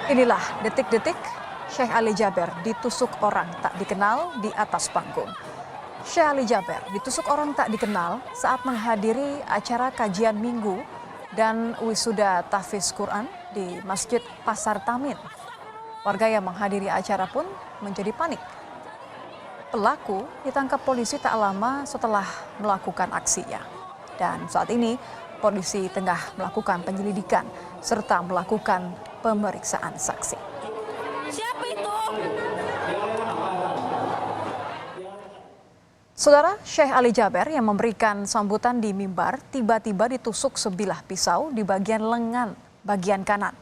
Inilah detik-detik Syekh Ali Jaber ditusuk orang tak dikenal di atas panggung. Syekh Ali Jaber ditusuk orang tak dikenal saat menghadiri acara kajian minggu dan wisuda tahfiz Quran di Masjid Pasar Tamin. Warga yang menghadiri acara pun menjadi panik. Pelaku ditangkap polisi tak lama setelah melakukan aksinya. Dan saat ini polisi tengah melakukan penyelidikan serta melakukan pemeriksaan saksi. Siapa itu? Saudara, Syekh Ali Jaber yang memberikan sambutan di mimbar tiba-tiba ditusuk sebilah pisau di bagian lengan bagian kanan.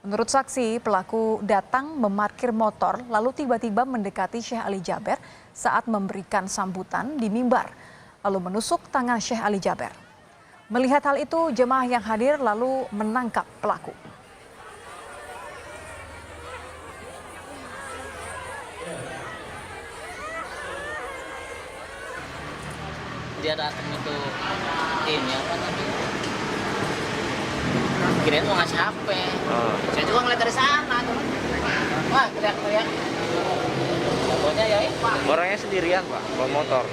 Menurut saksi, pelaku datang memarkir motor lalu tiba-tiba mendekati Syekh Ali Jaber saat memberikan sambutan di mimbar, lalu menusuk tangan Syekh Ali Jaber. Melihat hal itu, jemaah yang hadir lalu menangkap pelaku. Dia datang itu ini apa namanya, kirain mau ngasih HP. Saya juga ngeliat dari sana tuh, wah teriak-teriak. Pokoknya ya Orangnya sendirian Pak, bawa motor.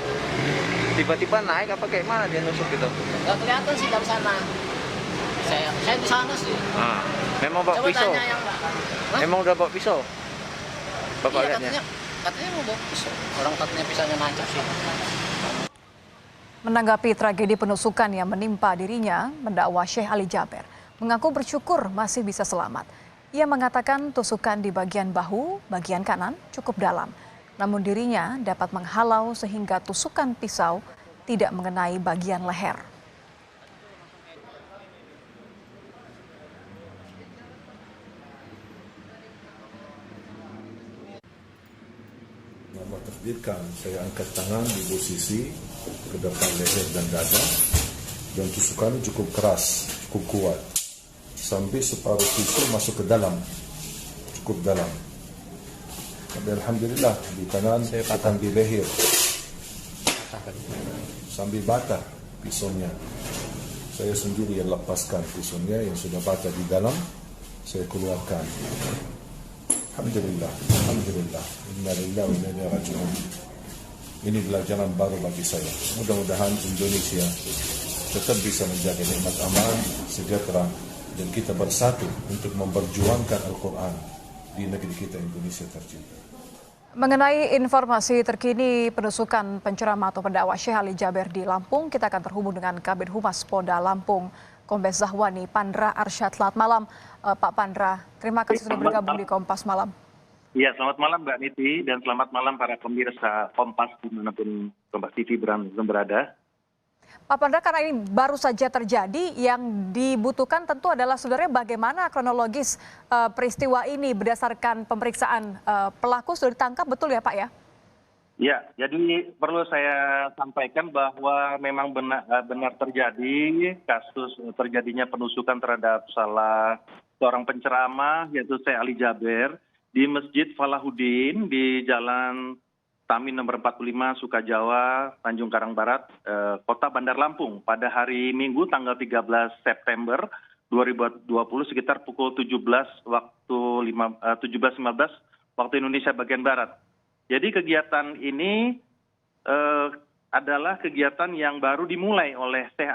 Tiba-tiba naik apa kayak mana dia nusuk gitu? nggak kelihatan sih dari sana. Saya di sana sih. Memang bawa Coba pisau? tanya yang Emang udah bawa pisau? Bapak iya, lihatnya? katanya mau bawa pisau. Orang katanya pisaunya nancap sih. Menanggapi tragedi penusukan yang menimpa dirinya, mendakwa Syekh Ali Jaber mengaku bersyukur masih bisa selamat. Ia mengatakan tusukan di bagian bahu, bagian kanan cukup dalam. Namun dirinya dapat menghalau sehingga tusukan pisau tidak mengenai bagian leher. Nama takdirkan saya angkat tangan di posisi ke depan leher dan dada, dan tusukannya cukup keras, cukup kuat, sampai separuh pisau masuk ke dalam, cukup dalam. Tapi alhamdulillah di kanan sampai leher, sampai batah pisaunya. Saya sendiri yang lepaskan pisaunya yang sudah batah di dalam, saya keluarkan. Alhamdulillah, alhamdulillah. Inna lillahi wa inna ilaihi raji'un. Ini pelajaran baru bagi saya. Mudah-mudahan Indonesia tetap bisa menjaga nikmat aman, sejahtera, dan kita bersatu untuk memperjuangkan Al-Quran di negeri kita Indonesia tercinta. Mengenai informasi terkini penusukan penceramah atau pendakwa Syekh Ali Jaber di Lampung, kita akan terhubung dengan Kabid Humas Polda Lampung, Kombes Zahwani Pandra Arsyad. Selamat malam, Pak Pandra. Terima kasih sudah bergabung di Kompas Malam. Iya, selamat malam Mbak Niti dan selamat malam para pemirsa Kompas dimanapun Kompas TV berada. Pak Pandra, karena ini baru saja terjadi, yang dibutuhkan tentu adalah sebenarnya bagaimana kronologis peristiwa ini berdasarkan pemeriksaan pelaku sudah ditangkap, betul ya Pak ya? Ya, jadi perlu saya sampaikan bahwa memang benar terjadi kasus terjadinya penusukan terhadap salah seorang penceramah yaitu Syekh Ali Jaber di Masjid Falahuddin di Jalan Tamin nomor 45 Sukajawa, Tanjung Karang Barat, Kota Bandar Lampung pada hari Minggu tanggal 13 September 2020 sekitar pukul 17.15 waktu Indonesia bagian Barat. Jadi kegiatan ini adalah kegiatan yang baru dimulai oleh Syekh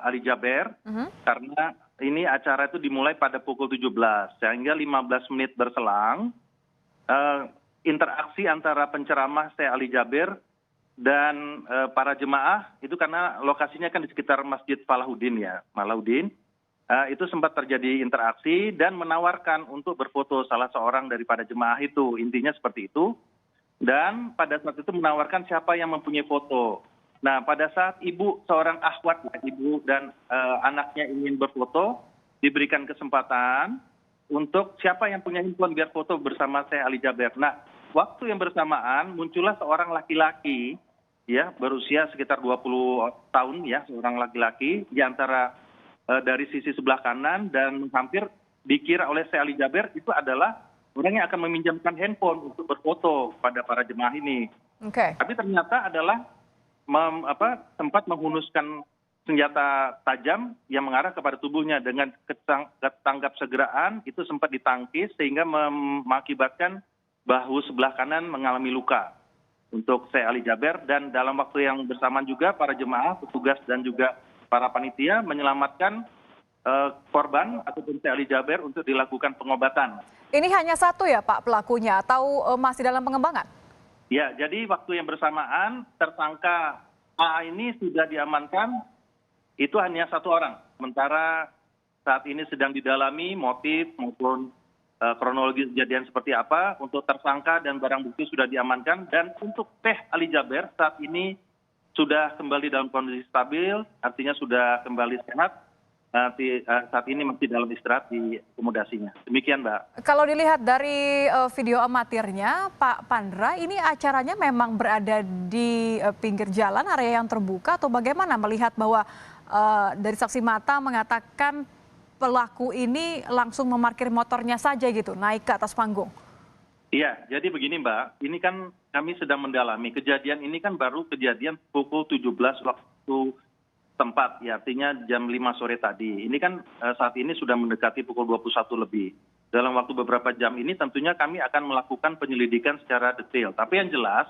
Ali Jaber karena ini acara itu dimulai pada pukul 17 sehingga 15 menit berselang interaksi antara penceramah Syekh Ali Jaber dan para jemaah itu karena lokasinya kan di sekitar Masjid Falahuddin ya, itu sempat terjadi interaksi dan menawarkan untuk berfoto salah seorang daripada jemaah itu, intinya seperti itu. Dan pada saat itu menawarkan siapa yang mempunyai foto. Nah, pada saat seorang akhwat, ibu dan anaknya ingin berfoto, diberikan kesempatan untuk siapa yang punya handphone biar foto bersama Syekh Ali Jaber. Nah, waktu yang bersamaan muncullah seorang laki-laki, ya berusia sekitar 20 tahun ya, seorang laki-laki di antara dari sisi sebelah kanan dan hampir dikira oleh Syekh Ali Jaber itu adalah orang yang akan meminjamkan handphone untuk berfoto pada para jemaah ini. Oke. Tapi ternyata adalah sempat menghunuskan senjata tajam yang mengarah kepada tubuhnya dengan ketanggap segeraan itu sempat ditangkis sehingga mengakibatkan bahu sebelah kanan mengalami luka untuk Syekh Ali Jaber, dan dalam waktu yang bersamaan juga para jemaah, petugas dan juga para panitia menyelamatkan korban ataupun Syekh Ali Jaber untuk dilakukan pengobatan. Ini hanya satu ya Pak pelakunya atau masih dalam pengembangan? Ya, jadi waktu yang bersamaan tersangka A ini sudah diamankan, itu hanya satu orang. Sementara saat ini sedang didalami motif maupun kronologi kejadian seperti apa. Untuk tersangka dan barang bukti sudah diamankan. Dan untuk Syekh Ali Jaber saat ini sudah kembali dalam kondisi stabil, artinya sudah kembali sehat. Saat ini masih dalam istirahat di akomodasinya. Demikian, Mbak. Kalau dilihat dari video amatirnya, Pak Pandra, ini acaranya memang berada di pinggir jalan, area yang terbuka, atau bagaimana melihat bahwa dari saksi mata mengatakan pelaku ini langsung memarkir motornya saja gitu, naik ke atas panggung? Iya, jadi begini Mbak, ini kan kami sedang mendalami. Kejadian ini kan baru kejadian pukul 17 waktu tempat, ya artinya jam 5 sore tadi. Ini kan saat ini sudah mendekati pukul 21 lebih. Dalam waktu beberapa jam ini tentunya kami akan melakukan penyelidikan secara detail. Tapi yang jelas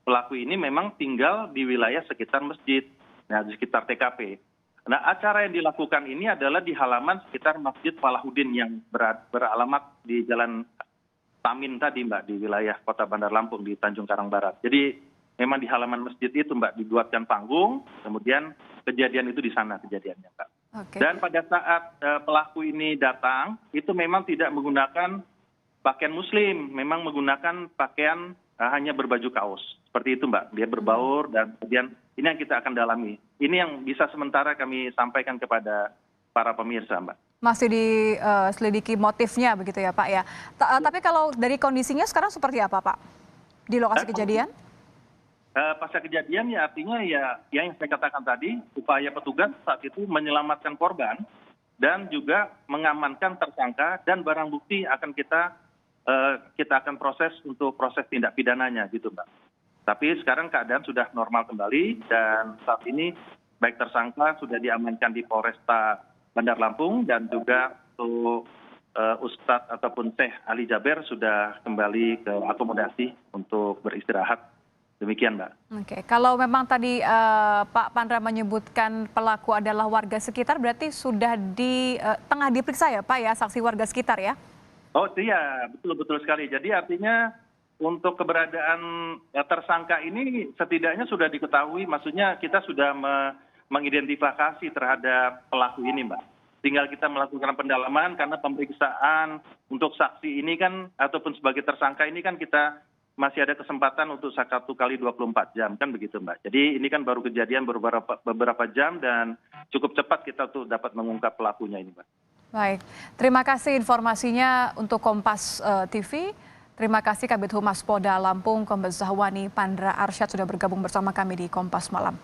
pelaku ini memang tinggal di wilayah sekitar masjid, nah, di sekitar TKP. Nah, acara yang dilakukan ini adalah di halaman sekitar Masjid Falahuddin yang beralamat di Jalan Tamin tadi, Mbak, di wilayah Kota Bandar Lampung di Tanjung Karang Barat. Jadi memang di halaman masjid itu, Mbak, dibuatkan panggung, kemudian kejadian itu di sana kejadiannya, Mbak. Okay. Dan pada saat pelaku ini datang, itu memang tidak menggunakan pakaian muslim, memang menggunakan pakaian hanya berbaju kaos. Seperti itu, Mbak. Dia berbaur dan kemudian ini yang kita akan dalami. Ini yang bisa sementara kami sampaikan kepada para pemirsa, Mbak. Masih diselidiki motifnya begitu ya Pak ya. Tapi kalau dari kondisinya sekarang seperti apa Pak di lokasi kejadian? Pasca kejadian ya artinya ya yang saya katakan tadi, upaya petugas saat itu menyelamatkan korban dan juga mengamankan tersangka, dan barang bukti akan kita akan proses untuk proses tindak pidananya gitu, Mbak. Tapi sekarang keadaan sudah normal kembali dan saat ini baik tersangka sudah diamankan di Polresta Bandar Lampung dan juga untuk Ustadz ataupun Syekh Ali Jaber sudah kembali ke akomodasi untuk beristirahat. Demikian, Mbak. Oke, kalau memang tadi Pak Pandra menyebutkan pelaku adalah warga sekitar, berarti sudah tengah diperiksa ya Pak ya, saksi warga sekitar ya? Oh iya, betul sekali. Jadi artinya untuk keberadaan tersangka ini setidaknya sudah diketahui, maksudnya kita sudah mengidentifikasi terhadap pelaku ini, Mbak. Tinggal kita melakukan pendalaman karena pemeriksaan untuk saksi ini kan ataupun sebagai tersangka ini kan kita masih ada kesempatan untuk 1 kali 24 jam kan begitu, Mbak. Jadi ini kan baru kejadian beberapa jam dan cukup cepat kita tuh dapat mengungkap pelakunya ini, Mbak. Baik, terima kasih informasinya untuk Kompas TV. Terima kasih Kabid Humas Polda Lampung, Kombes Zahwani Pandra Arsyad sudah bergabung bersama kami di Kompas Malam.